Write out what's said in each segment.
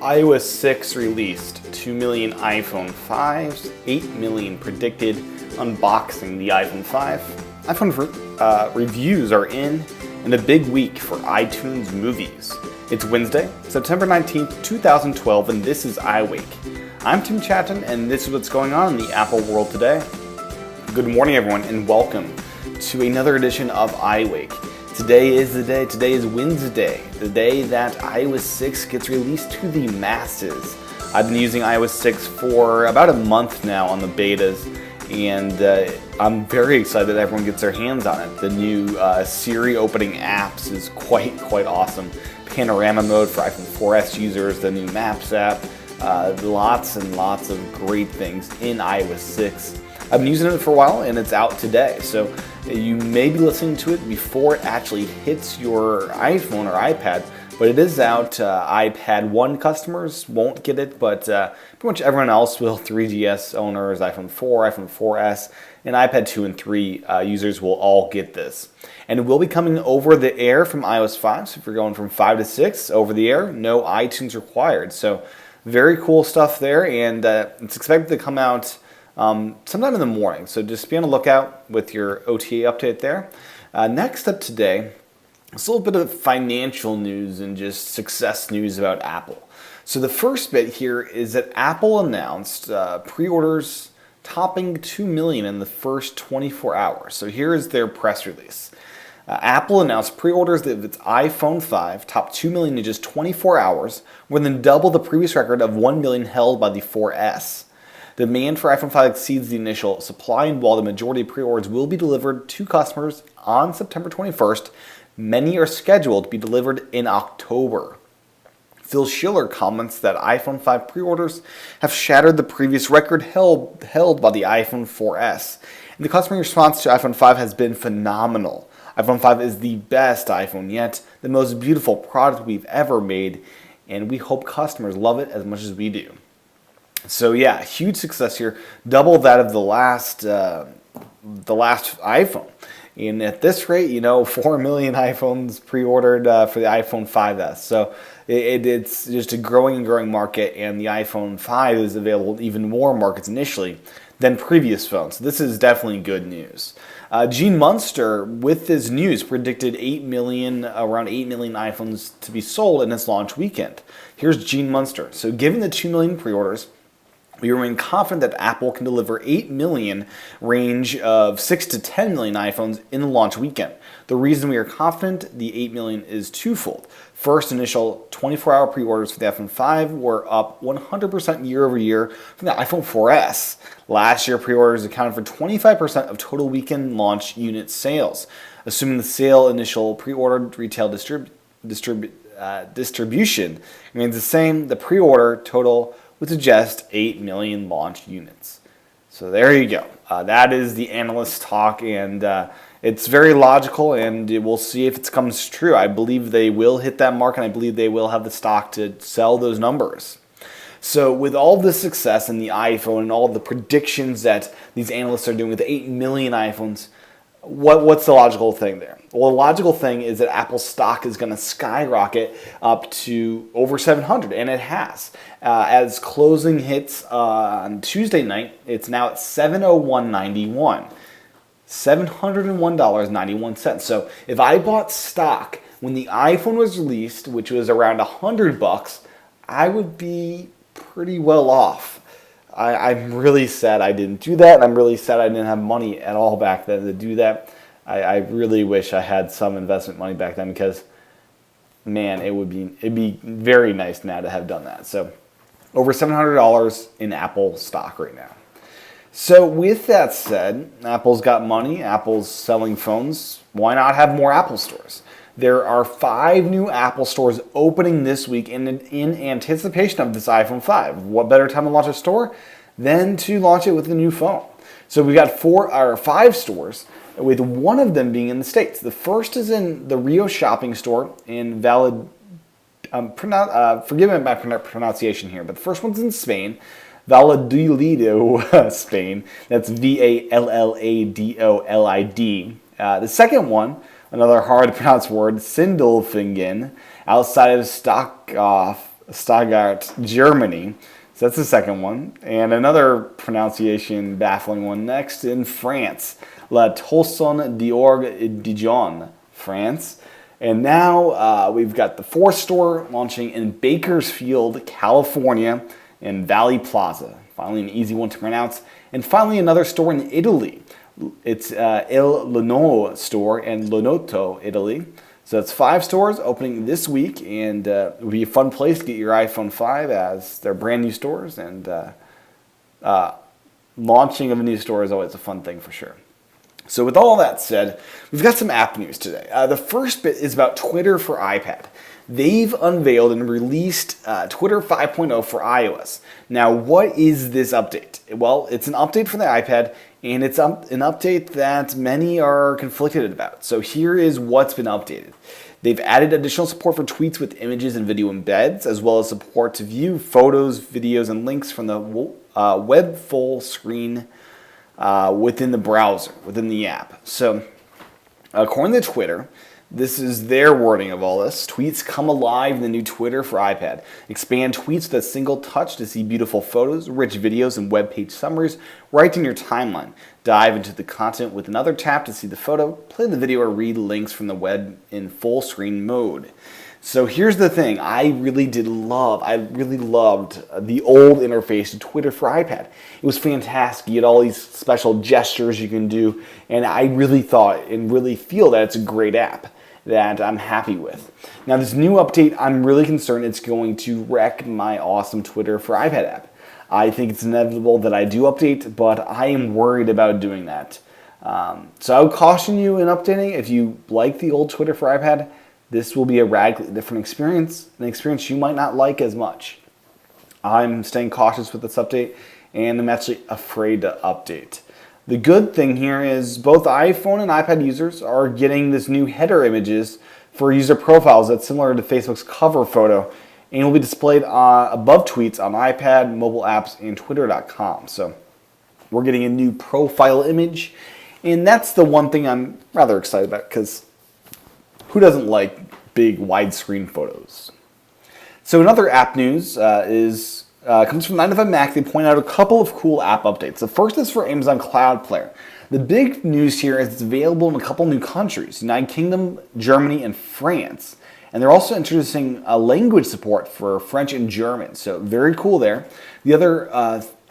iOS 6 released, 2 million iPhone 5s, 8 million predicted unboxing the iPhone 5. iPhone reviews are in, and a big week for iTunes movies. It's Wednesday, September 19th, 2012, and this is iWake. I'm Tim Chaten, and this is what's going on in the Apple world today. Good morning, everyone, and welcome to another edition of iWake. Today is the day, today is Wednesday, the day that iOS 6 gets released to the masses. I've been using iOS 6 for about a month now on the betas, and I'm very excited that everyone gets their hands on it. The new Siri opening apps is quite awesome. Panorama mode for iPhone 4S users, the new Maps app, lots and lots of great things in iOS 6. I've been using it for a while and it's out today, so you may be listening to it before it actually hits your iPhone or iPad, but it is out. iPad 1 customers won't get it, but pretty much everyone else will. 3GS owners, iPhone 4, iPhone 4S, and iPad 2 and 3 users will all get this. And it will be coming over the air from iOS 5, so if you're going from 5 to 6 over the air, no iTunes required. So very cool stuff there, and it's expected to come out sometime in the morning, so just be on the lookout with your OTA update there. Next up today, it's a little bit of financial news and just success news about Apple. So the first bit here is that Apple announced pre-orders topping 2 million in the first 24 hours. So here is their press release. Apple announced pre-orders of its iPhone 5 topped 2 million in just 24 hours, more than double the previous record of 1 million held by the 4S. Demand for iPhone 5 exceeds the initial supply, and while the majority of pre-orders will be delivered to customers on September 21st, many are scheduled to be delivered in October. Phil Schiller comments that iPhone 5 pre-orders have shattered the previous record held by the iPhone 4S, and the customer response to iPhone 5 has been phenomenal. iPhone 5 is the best iPhone yet, the most beautiful product we've ever made, and we hope customers love it as much as we do. So yeah, huge success here, double that of the last iPhone. And at this rate, 4 million iPhones pre-ordered for the iPhone 5S. So it's just a growing and growing market, and the iPhone 5 is available in even more markets initially than previous phones. So this is definitely good news. Gene Munster, with this news, predicted around 8 million iPhones to be sold in its launch weekend. Here's Gene Munster. So given the 2 million pre-orders, we remain confident that Apple can deliver 8 million range of 6 to 10 million iPhones in the launch weekend. The reason we are confident the 8 million is twofold. First, initial 24-hour pre-orders for the iPhone 5 were up 100% year over year from the iPhone 4S. Last year, pre-orders accounted for 25% of total weekend launch unit sales. Assuming the initial pre-order retail distribution remains the same, the pre-order total would suggest 8 million launch units. So there you go. That is the analyst talk, and it's very logical, and we'll see if it comes true. I believe they will hit that mark, and I believe they will have the stock to sell those numbers. So with all this success in the iPhone and all the predictions that these analysts are doing with 8 million iPhones, what's the logical thing there? Well, the logical thing is that Apple's stock is going to skyrocket up to over 700, and it has. As closing hits on Tuesday night, it's now at $701.91. $701.91. So if I bought stock when the iPhone was released, which was around $100, I would be pretty well off. I'm really sad I didn't do that, and I'm really sad I didn't have money at all back then to do that. I really wish I had some investment money back then, because, man, it'd be very nice now to have done that. So over $700 in Apple stock right now. So with that said, Apple's got money, Apple's selling phones. Why not have more Apple stores? There are 5 new Apple stores opening this week in anticipation of this iPhone 5. What better time to launch a store than to launch it with a new phone? So we got 5 stores, with one of them being in the States. The first is in the Rio shopping store in forgive me my pronunciation here, but the first one's in Spain, Valladolid, Spain. That's Valladolid. The second one, another hard to pronounce word, Sindelfingen, outside of Stuttgart, Germany. So that's the second one. And another pronunciation baffling one next in France. La Tolson d'Orgue Dijon, France. And now we've got the fourth store launching in Bakersfield, California, in Valley Plaza. Finally, an easy one to pronounce. And finally, another store in Italy. It's Il Lono store in Lonoto, Italy. So it's 5 stores opening this week, and it'll be a fun place to get your iPhone 5 as they're brand new stores. And launching of a new store is always a fun thing for sure. So with all that said, we've got some app news today. The first bit is about Twitter for iPad. They've unveiled and released Twitter 5.0 for iOS. Now, what is this update? Well, it's an update for the iPad, and it's an update that many are conflicted about. So here is what's been updated. They've added additional support for tweets with images and video embeds, as well as support to view photos, videos, and links from the web full screen within the browser, within the app. So, according to Twitter, this is their wording of all this. Tweets come alive in the new Twitter for iPad. Expand tweets with a single touch to see beautiful photos, rich videos, and web page summaries right in your timeline. Dive into the content with another tap to see the photo, play the video, or read links from the web in full screen mode. So here's the thing, I really loved the old interface to Twitter for iPad. It was fantastic. You had all these special gestures you can do, and I really thought and really feel that it's a great app that I'm happy with. Now this new update, I'm really concerned it's going to wreck my awesome Twitter for iPad app. I think it's inevitable that I do update, but I am worried about doing that. So I would caution you in updating. If you like the old Twitter for iPad, this will be a radically different experience, an experience you might not like as much. I'm staying cautious with this update, and I'm actually afraid to update. The good thing here is both iPhone and iPad users are getting this new header images for user profiles that's similar to Facebook's cover photo, and will be displayed above tweets on iPad, mobile apps, and Twitter.com. So we're getting a new profile image, and that's the one thing I'm rather excited about, because who doesn't like big widescreen photos? So another app news comes from 9to5Mac. They point out a couple of cool app updates. The first is for Amazon Cloud Player. The big news here is it's available in a couple new countries, United Kingdom, Germany, and France. And they're also introducing language support for French and German. So very cool there. The other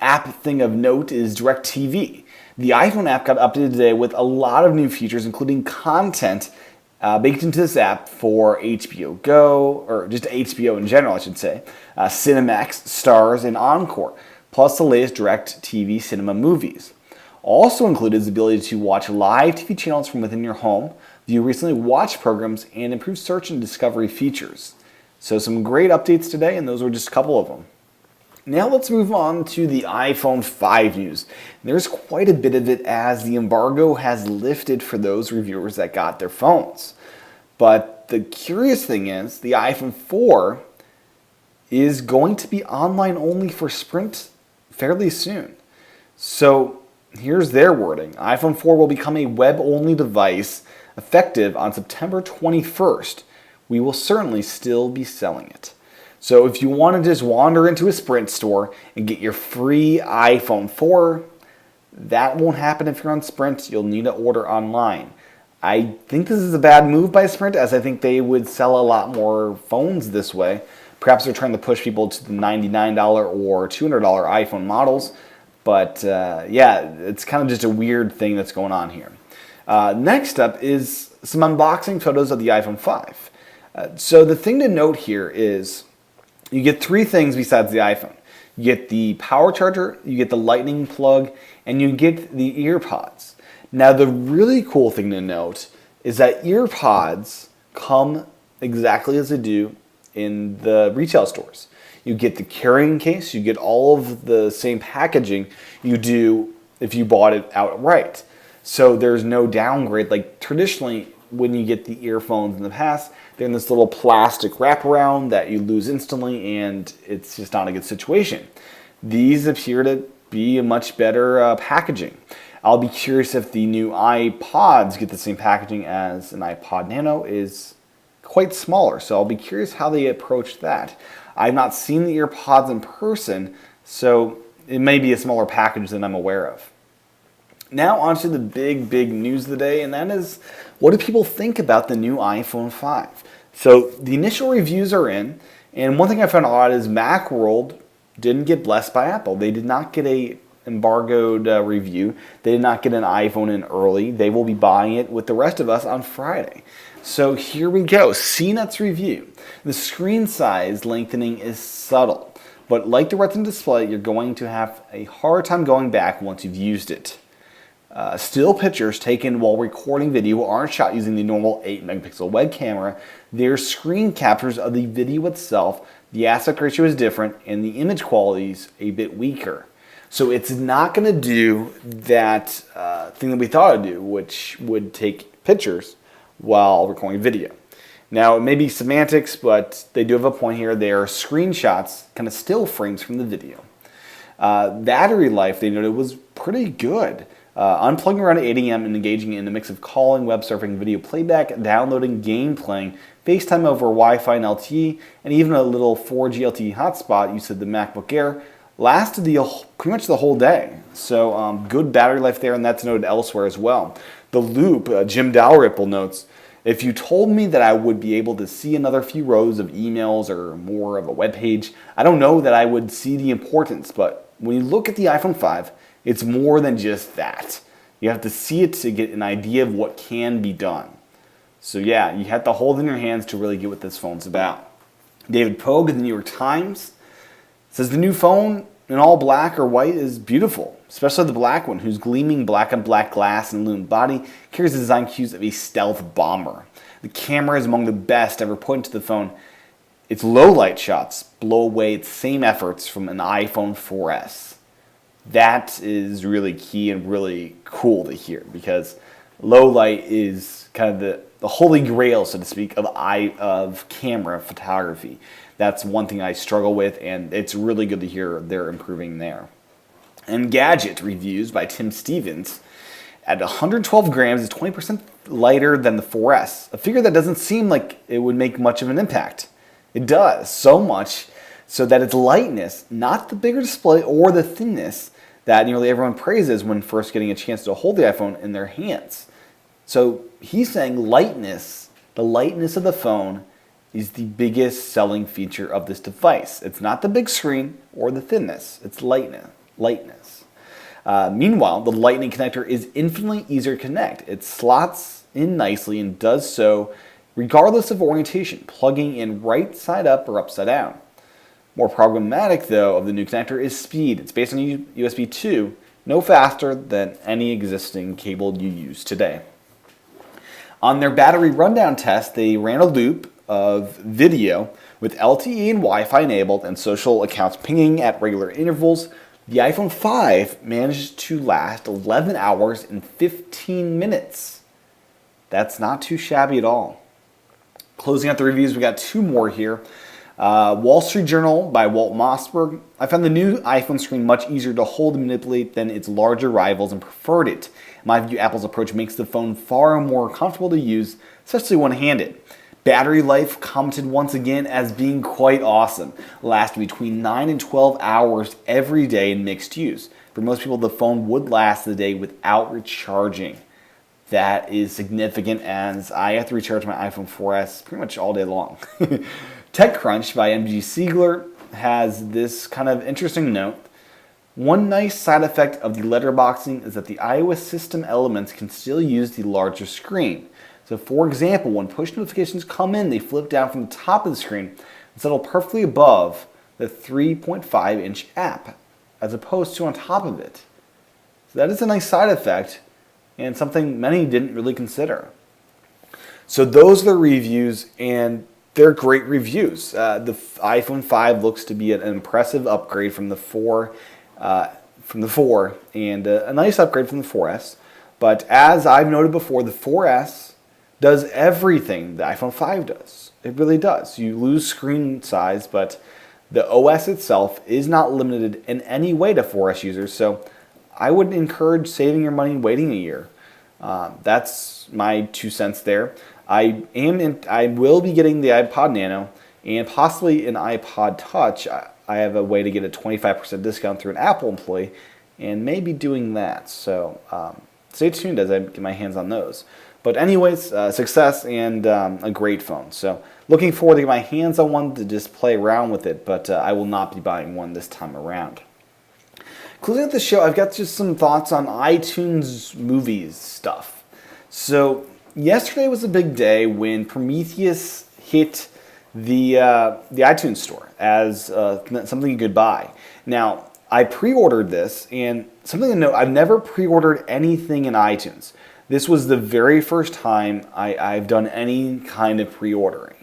app thing of note is DirecTV. The iPhone app got updated today with a lot of new features, including content baked into this app for HBO Go, or just HBO in general, I should say, Cinemax, Stars, and Encore, plus the latest DirecTV cinema movies. Also included is the ability to watch live TV channels from within your home, view recently watched programs, and improve search and discovery features. So some great updates today, and those were just a couple of them. Now let's move on to the iPhone 5 news. There's quite a bit of it as the embargo has lifted for those reviewers that got their phones. But the curious thing is the iPhone 4 is going to be online only for Sprint fairly soon. So here's their wording. iPhone 4 will become a web-only device effective on September 21st. We will certainly still be selling it. So if you want to just wander into a Sprint store and get your free iPhone 4, that won't happen if you're on Sprint. You'll need to order online. I think this is a bad move by Sprint, as I think they would sell a lot more phones this way. Perhaps they're trying to push people to the $99 or $200 iPhone models. But yeah, it's kind of just a weird thing that's going on here. Next up is some unboxing photos of the iPhone 5. So the thing to note here is you get 3 things besides the iPhone. You get the power charger, you get the lightning plug, and you get the earpods. Now the really cool thing to note is that earpods come exactly as they do in the retail stores. You get the carrying case, you get all of the same packaging you do if you bought it outright. So there's no downgrade. Like traditionally, when you get the earphones in the past, they're in this little plastic wraparound that you lose instantly, and it's just not a good situation. These appear to be a much better packaging. I'll be curious if the new iPods get the same packaging as an iPod Nano is quite smaller, so I'll be curious how they approach that. I've not seen the EarPods in person, so it may be a smaller package than I'm aware of. Now on to the big news of the day, and that is, what do people think about the new iPhone 5? So the initial reviews are in, and one thing I found odd is Macworld didn't get blessed by Apple. They did not get a embargoed review. They did not get an iPhone in early. They will be buying it with the rest of us on Friday. So here we go, CNET's review. The screen size lengthening is subtle, but like the Retina display, you're going to have a hard time going back once you've used it. Still pictures taken while recording video aren't shot using the normal 8 megapixel web camera. They're screen captures of the video itself. The aspect ratio is different and the image quality is a bit weaker. So it's not going to do that thing that we thought it would do, which would take pictures while recording video. Now, it may be semantics, but they do have a point here. They are screenshots, kind of still frames from the video. Battery life, they noted, was pretty good. Unplugging around 8 a.m. and engaging in a mix of calling, web surfing, video playback, downloading, game playing, FaceTime over Wi-Fi and LTE, and even a little 4G LTE hotspot, you said the MacBook Air, lasted pretty much the whole day. So good battery life there, and that's noted elsewhere as well. The Loop, Jim Dalrymple notes, if you told me that I would be able to see another few rows of emails or more of a web page, I don't know that I would see the importance, but when you look at the iPhone 5, it's more than just that. You have to see it to get an idea of what can be done. So yeah, you have to hold it in your hands to really get what this phone's about. David Pogue of the New York Times says the new phone in all black or white is beautiful, especially the black one, whose gleaming black on black glass and aluminum body carries the design cues of a stealth bomber. The camera is among the best ever put into the phone. Its low light shots blow away its same efforts from an iPhone 4S. That is really key and really cool to hear, because low light is kind of the holy grail, so to speak, of camera photography. That's one thing I struggle with, and it's really good to hear they're improving there. Engadget reviews by Tim Stevens. At 112 grams, it's 20% lighter than the 4S, a figure that doesn't seem like it would make much of an impact. It does, so much so that its lightness, not the bigger display or the thinness that nearly everyone praises when first getting a chance to hold the iPhone in their hands. So he's saying lightness, the lightness of the phone, is the biggest selling feature of this device. It's not the big screen or the thinness, it's lightness. Meanwhile, the Lightning connector is infinitely easier to connect. It slots in nicely and does so regardless of orientation, plugging in right side up or upside down. More problematic, though, of the new connector is speed. It's based on USB 2, no faster than any existing cable you use today. On their battery rundown test, they ran a loop of video with LTE and Wi-Fi enabled and social accounts pinging at regular intervals. The iPhone 5 managed to last 11 hours and 15 minutes. That's not too shabby at all. Closing out the reviews, we got two more here. Wall Street Journal by Walt Mossberg. I found the new iPhone screen much easier to hold and manipulate than its larger rivals and preferred it. In my view, Apple's approach makes the phone far more comfortable to use, especially one-handed. Battery life commented once again as being quite awesome, lasting between 9 and 12 hours every day in mixed use. For most people, the phone would last the day without recharging. That is significant, as I have to recharge my iPhone 4S pretty much all day long. TechCrunch by MG Siegler has this kind of interesting note. One nice side effect of the letterboxing is that the iOS system elements can still use the larger screen. So for example, when push notifications come in, they flip down from the top of the screen and settle perfectly above the 3.5-inch app, as opposed to on top of it. So that is a nice side effect, and something many didn't really consider. So those are the reviews, and they're great reviews. The iPhone 5 looks to be an impressive upgrade from the 4, and a nice upgrade from the 4S. But as I've noted before, the 4S does everything the iPhone 5 does. It really does. You lose screen size, but the OS itself is not limited in any way to 4S users. So I would encourage saving your money and waiting a year. That's my 2 cents there. I will be getting the iPod Nano, and possibly an iPod Touch. I have a way to get a 25% discount through an Apple employee, and maybe doing that. So stay tuned as I get my hands on those. But anyways, success and a great phone. So looking forward to get my hands on one to just play around with it, but I will not be buying one this time around. Closing out the show, I've got just some thoughts on iTunes movies stuff. So yesterday was a big day when Prometheus hit the iTunes store as something you could buy. Now, I pre-ordered this, and something to note, I've never pre-ordered anything in iTunes. This was the very first time I've done any kind of pre-ordering.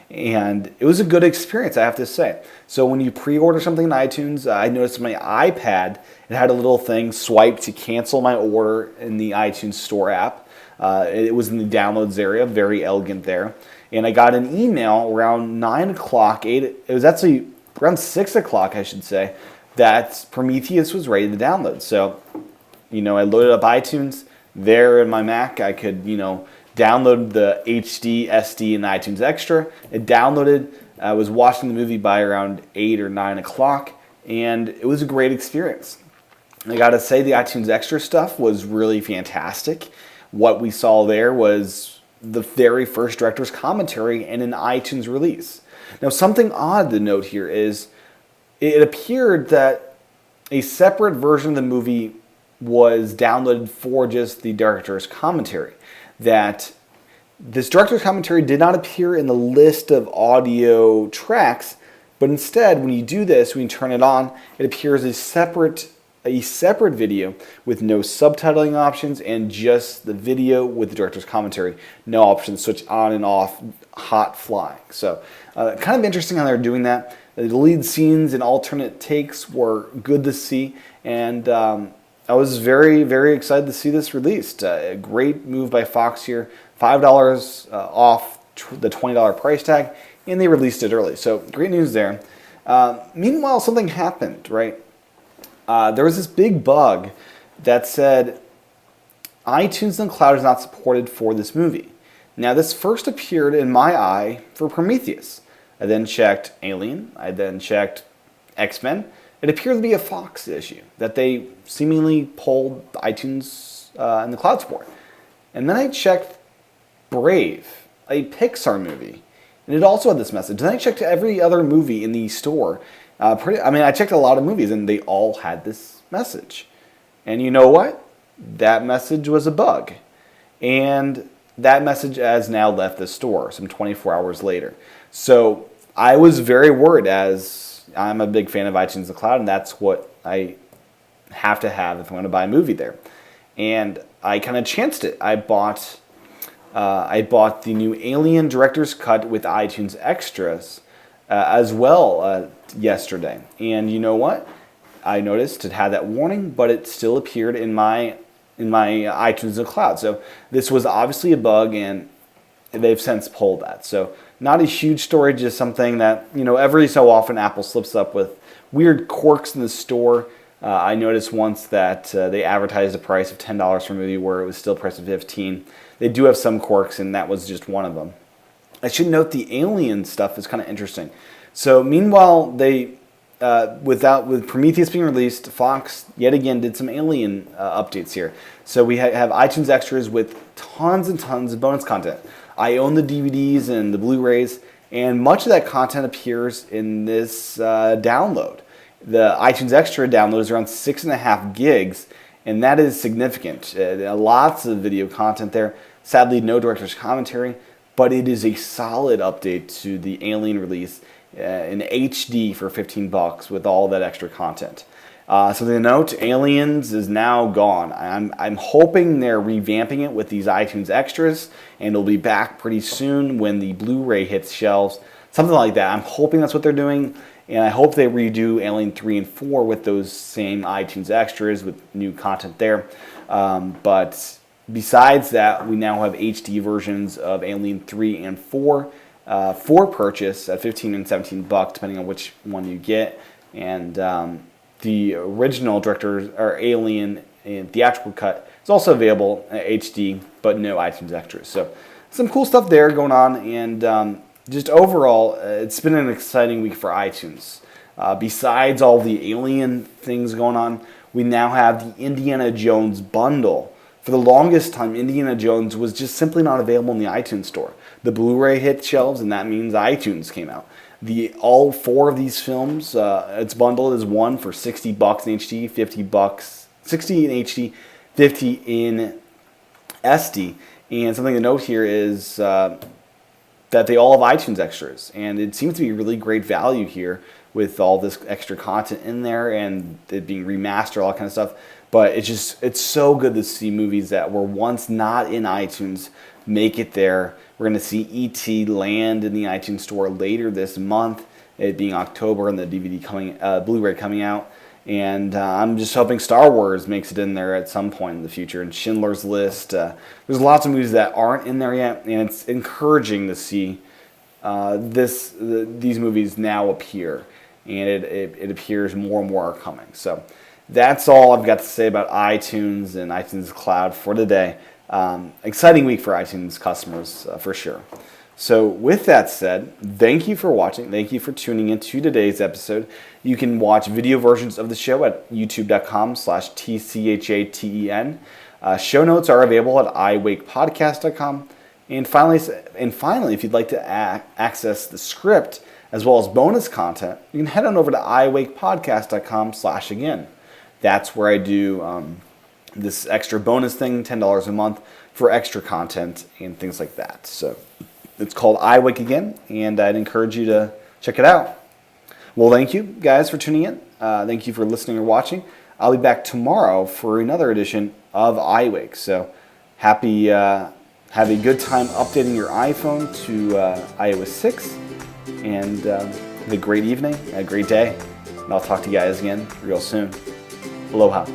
And it was a good experience, I have to say. So when you pre-order something in iTunes, I noticed my iPad, it had a little thing, swipe to cancel my order in the iTunes Store app. It was in the downloads area, very elegant there. And I got an email around 9 o'clock, it was actually around 6 o'clock, I should say, that Prometheus was ready to download. So, I loaded up iTunes. There in my Mac, I could, download the HD, SD, and iTunes Extra. It downloaded. I was watching the movie by around 8 or 9 o'clock, and it was a great experience. I gotta say, the iTunes Extra stuff was really fantastic. What we saw there was the very first director's commentary and an iTunes release. Now, something odd to note here is it appeared that a separate version of the movie was downloaded for just the director's commentary. That this director's commentary did not appear in the list of audio tracks, but instead, when you do this, when you turn it on, it appears a separate video with no subtitling options and just the video with the director's commentary. No option to switch on and off, hot flying. So kind of interesting how they're doing that. The lead scenes and alternate takes were good to see, and I was very, very excited to see this released. A great move by Fox here. $5 off the $20 price tag, and they released it early. So great news there. Meanwhile, something happened, right? There was this big bug that said iTunes in the cloud is not supported for this movie. Now, this first appeared in my eye for Prometheus. I then checked Alien. I then checked X-Men. It appeared to be a Fox issue, that they seemingly pulled iTunes in the cloud support. And then I checked Brave, a Pixar movie, and it also had this message. Then I checked every other movie in the store. I checked a lot of movies, and they all had this message. And you know what? That message was a bug. And that message has now left the store some 24 hours later. So I was very worried, as I'm a big fan of iTunes in the cloud, and that's what I have to have if I'm going to buy a movie there. And I kind of chanced it. I bought the new Alien Director's Cut with iTunes Extras as well yesterday. And you know what? I noticed it had that warning, but it still appeared in my iTunes in the cloud. So this was obviously a bug, and they've since pulled that. So not a huge story, just something that, every so often Apple slips up with weird quirks in the store. I noticed once that they advertised a price of $10 for a movie where it was still priced at $15. They do have some quirks, and that was just one of them. I should note the Alien stuff is kind of interesting. So meanwhile, they with Prometheus being released, Fox yet again did some Alien updates here. So we have iTunes Extras with tons and tons of bonus content. I own the DVDs and the Blu-rays, and much of that content appears in this download. The iTunes Extra download is around 6.5 gigs, and that is significant. Lots of video content there. Sadly, no director's commentary, but it is a solid update to the Alien release in HD for $15 with all that extra content. Something to note, Aliens is now gone. I'm hoping they're revamping it with these iTunes Extras, and it'll be back pretty soon when the Blu-ray hits shelves. Something like that. I'm hoping that's what they're doing, and I hope they redo Alien 3 and 4 with those same iTunes Extras with new content there. But besides that, we now have HD versions of Alien 3 and 4 for purchase at $15 and $17, depending on which one you get. And the original director's or Alien in theatrical cut is also available at HD, but no iTunes Extras. So some cool stuff there going on, and just overall, it's been an exciting week for iTunes. Besides all the Alien things going on, we now have the Indiana Jones bundle. For the longest time, Indiana Jones was just simply not available in the iTunes store. The Blu-ray hit shelves, and that means iTunes came out. All 4 of these films, it's bundled as one for $60 in HD, $50, 60 in HD, 50 in SD. And something to note here is that they all have iTunes extras, and it seems to be really great value here with all this extra content in there and it being remastered, all that kind of stuff. But it's so good to see movies that were once not in iTunes make it there. We're going to see E.T. land in the iTunes store later this month, it being October, and the Blu-ray coming out. And I'm just hoping Star Wars makes it in there at some point in the future. And Schindler's List. There's lots of movies that aren't in there yet, and it's encouraging to see these movies now appear. And it appears more and more are coming. So that's all I've got to say about iTunes and iTunes Cloud for today. Exciting week for iTunes customers for sure. So with that said, thank you for watching. Thank you for tuning in to today's episode. You can watch video versions of the show at youtube.com/TCHATEN. Show notes are available at iWakePodcast.com. And finally, if you'd like to access the script as well as bonus content, you can head on over to iWakePodcast.com/again. That's where I do this extra bonus thing, $10 a month for extra content and things like that. So it's called iWake again, and I'd encourage you to check it out. Well, thank you guys for tuning in. Thank you for listening or watching. I'll be back tomorrow for another edition of iWake. So have a good time updating your iPhone to iOS 6, and have a great evening, a great day, and I'll talk to you guys again real soon. Aloha.